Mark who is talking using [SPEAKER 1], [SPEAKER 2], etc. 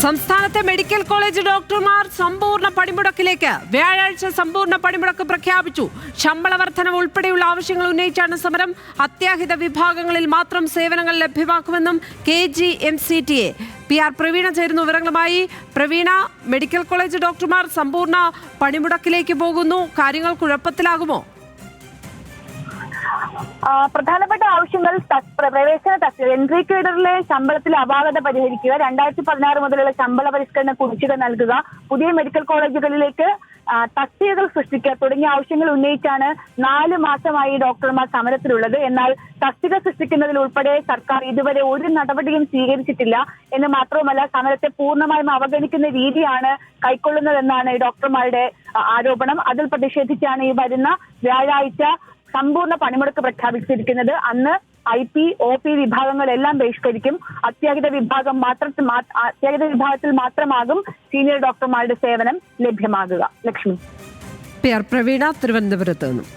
[SPEAKER 1] സംസ്ഥാനത്തെ medical college ഡോക്ടർമാർ സമ്പൂർണ്ണ പണിമുടക്കിലേക്ക്. വ്യാഴാഴ്ച സമ്പൂർണ്ണ പണിമുടക്ക് പ്രഖ്യാപിച്ചു. ശമ്പള വർധന ഉൾപ്പെടെയുള്ള ആവശ്യങ്ങൾ ഉന്നയിച്ചാണ് സമരം. അത്യാഹിത വിഭാഗങ്ങളിൽ മാത്രം സേവനങ്ങൾ ലഭ്യമാക്കുമെന്നും KGMCTA. PR പ്രവീണ ചേരുന്നു വിവരങ്ങളുമായി. പ്രവീണ, മെഡിക്കൽ കോളേജ് ഡോക്ടർമാർ സമ്പൂർണ്ണ പണിമുടക്കിലേക്ക് പോകുന്നു. കാര്യങ്ങൾ കുഴപ്പത്തിലാകുമോ?
[SPEAKER 2] പ്രധാനപ്പെട്ട ആവശ്യങ്ങൾ പ്രവേശന തസ്തിക എൻട്രി കേഡറിലെ ശമ്പളത്തിലെ അപാകത പരിഹരിക്കുക, 2016 മുതലുള്ള ശമ്പള പരിഷ്കരണ കുടിശ്ശിക നൽകുക, പുതിയ മെഡിക്കൽ കോളേജുകളിലേക്ക് തസ്തികകൾ സൃഷ്ടിക്കുക തുടങ്ങിയ ആവശ്യങ്ങൾ ഉന്നയിച്ചാണ് 4 മാസമായി ഡോക്ടർമാർ സമരത്തിലുള്ളത്. എന്നാൽ തസ്തിക സൃഷ്ടിക്കുന്നതിൽ ഉൾപ്പെടെ സർക്കാർ ഇതുവരെ ഒരു നടപടിയും സ്വീകരിച്ചിട്ടില്ല എന്ന് മാത്രവുമല്ല, സമരത്തെ പൂർണ്ണമായും അവഗണിക്കുന്ന രീതിയാണ് കൈക്കൊള്ളുന്നതെന്നാണ് ഡോക്ടർമാരുടെ ആരോപണം. അതിൽ പ്രതിഷേധിച്ചാണ് ഈ വരുന്ന വ്യാഴാഴ്ച സമ്പൂർണ്ണ പണിമുടക്ക് പ്രഖ്യാപിച്ചിരിക്കുന്നത്. അന്ന് IP, OP വിഭാഗങ്ങളെല്ലാം ബഹിഷ്കരിക്കും. അത്യാഹിത വിഭാഗത്തിൽ മാത്രമാകും സീനിയർ ഡോക്ടർമാരുടെ സേവനം ലഭ്യമാകുക. ലക്ഷ്മി.
[SPEAKER 1] PR പ്രവീണ, തിരുവനന്തപുരത്ത് നിന്നും.